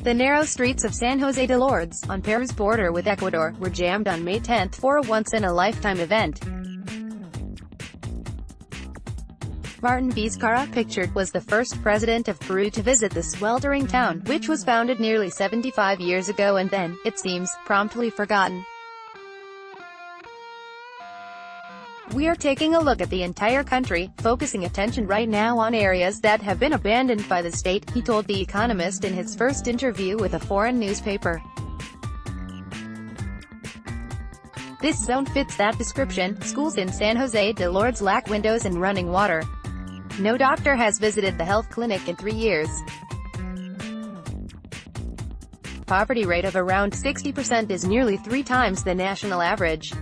The narrow streets of San José de Lourdes, on Peru's border with Ecuador, were jammed on May 10 for a once-in-a-lifetime event. Martín Vizcarra, pictured, was the first president of Peru to visit the sweltering town, which was founded nearly 75 years ago and then, it seems, promptly forgotten. "We are taking a look at the entire country, focusing attention right now on areas that have been abandoned by the state," he told The Economist in his first interview with a foreign newspaper. "This zone fits that description. Schools in San José de Lourdes lack windows and running water. No doctor has visited the health clinic in 3 years. Poverty rate of around 60% is nearly 3 times the national average.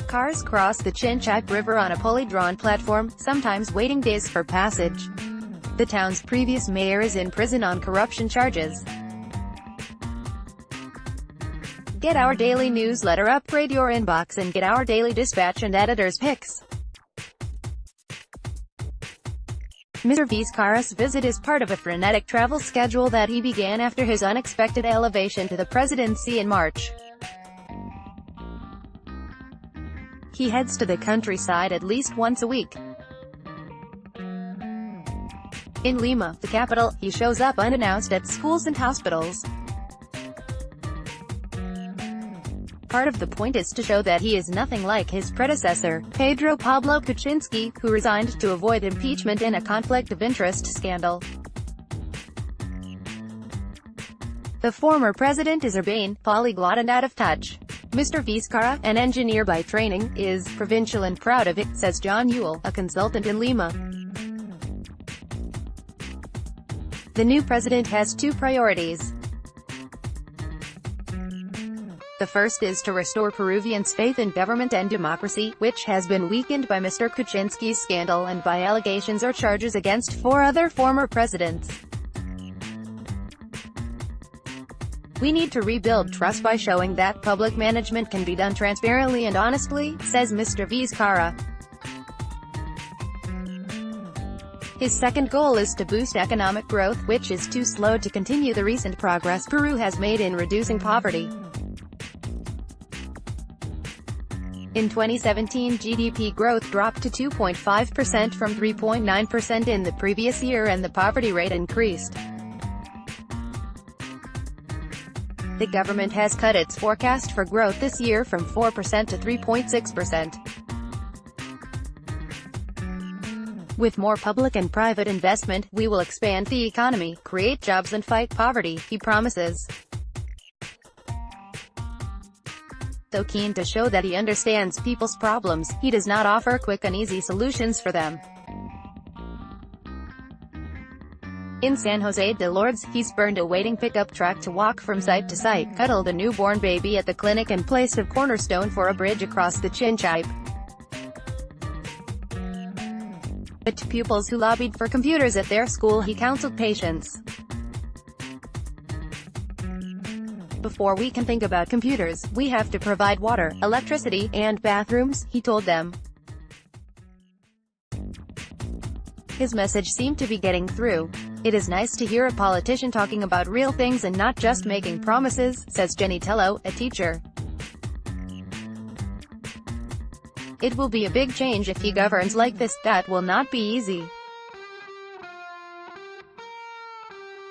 Cars cross the Chinchipe River on a pulley-drawn platform, sometimes waiting days for passage. The town's previous mayor is in prison on corruption charges." Get our daily newsletter, upgrade your inbox and get our daily dispatch and editor's picks. Mr. Vizcarra's visit is part of a frenetic travel schedule that he began after his unexpected elevation to the presidency in March. He heads to the countryside at least once a week. In Lima, the capital, he shows up unannounced at schools and hospitals. Part of the point is to show that he is nothing like his predecessor, Pedro Pablo Kuczynski, who resigned to avoid impeachment in a conflict of interest scandal. The former president is urbane, polyglot and out of touch. Mr. Vizcarra, an engineer by training, is provincial and proud of it, says John Ewell, a consultant in Lima. The new president has 2 priorities. The first is to restore Peruvians' faith in government and democracy, which has been weakened by Mr. Kuczynski's scandal and by allegations or charges against 4 other former presidents. "We need to rebuild trust by showing that public management can be done transparently and honestly," says Mr. Vizcarra. His second goal is to boost economic growth, which is too slow to continue the recent progress Peru has made in reducing poverty. In 2017, GDP growth dropped to 2.5% from 3.9% in the previous year and the poverty rate increased. The government has cut its forecast for growth this year from 4% to 3.6%. "With more public and private investment, we will expand the economy, create jobs and fight poverty," he promises. Though keen to show that he understands people's problems, he does not offer quick and easy solutions for them. In San José de Lourdes, he spurned a waiting pickup truck to walk from site to site, cuddled a newborn baby at the clinic and placed a cornerstone for a bridge across the Chinchipe. But to pupils who lobbied for computers at their school, he counseled patience. "Before we can think about computers, we have to provide water, electricity, and bathrooms," he told them. His message seemed to be getting through. "It is nice to hear a politician talking about real things and not just making promises," says Jenny Tello, a teacher. "It will be a big change if he governs like this. That will not be easy."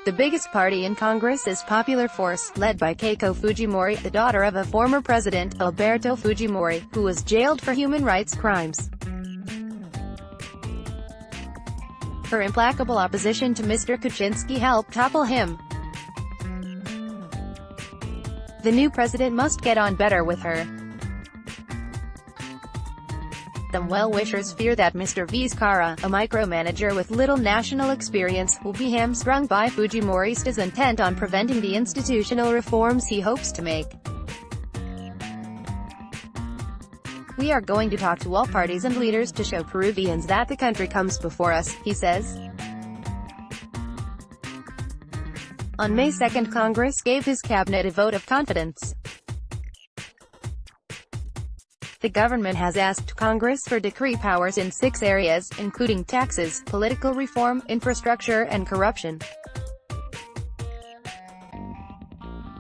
The biggest party in Congress is Popular Force, led by Keiko Fujimori, the daughter of a former president, Alberto Fujimori, who was jailed for human rights crimes. Her implacable opposition to Mr. Kuczynski helped topple him. The new president must get on better with her. Some well-wishers fear that Mr. Vizcarra, a micromanager with little national experience, will be hamstrung by Fujimori's intent on preventing the institutional reforms he hopes to make. "We are going to talk to all parties and leaders to show Peruvians that the country comes before us," he says. On May 2, Congress gave his cabinet a vote of confidence. The government has asked Congress for decree powers in 6 areas, including taxes, political reform, infrastructure, and corruption.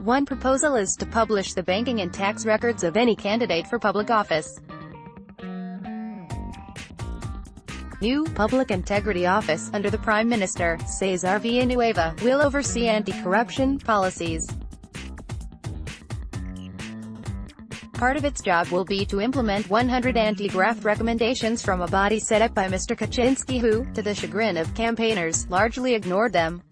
One proposal is to publish the banking and tax records of any candidate for public office. New Public Integrity Office, under the Prime Minister, Cesar Villanueva, will oversee anti-corruption policies. Part of its job will be to implement 100 anti-graft recommendations from a body set up by Mr. Kaczynski who, to the chagrin of campaigners, largely ignored them.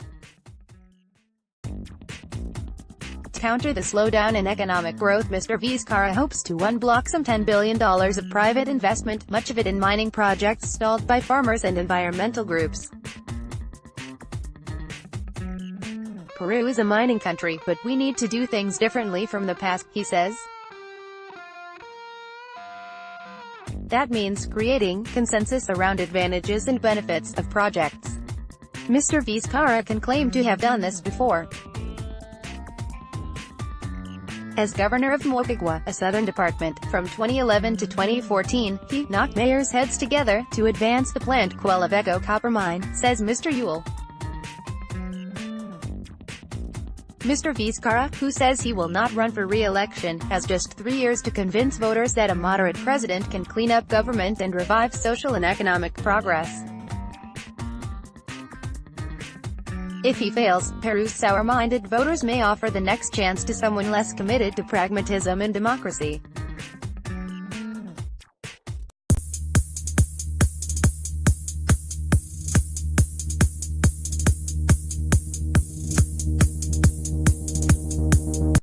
To counter the slowdown in economic growth, Mr. Vizcarra hopes to unblock some $10 billion of private investment, much of it in mining projects stalled by farmers and environmental groups. Peru is a mining country, but we need to do things differently from the past, he says. That means creating consensus around advantages and benefits of projects. Mr. Vizcarra can claim to have done this before. As governor of Moquegua, a southern department, from 2011 to 2014, he knocked mayors' heads together to advance the planned Quellaveco copper mine, says Mr. Yule. Mr. Vizcarra, who says he will not run for re-election, has just 3 years to convince voters that a moderate president can clean up government and revive social and economic progress. If he fails, Peru's sour-minded voters may offer the next chance to someone less committed to pragmatism and democracy.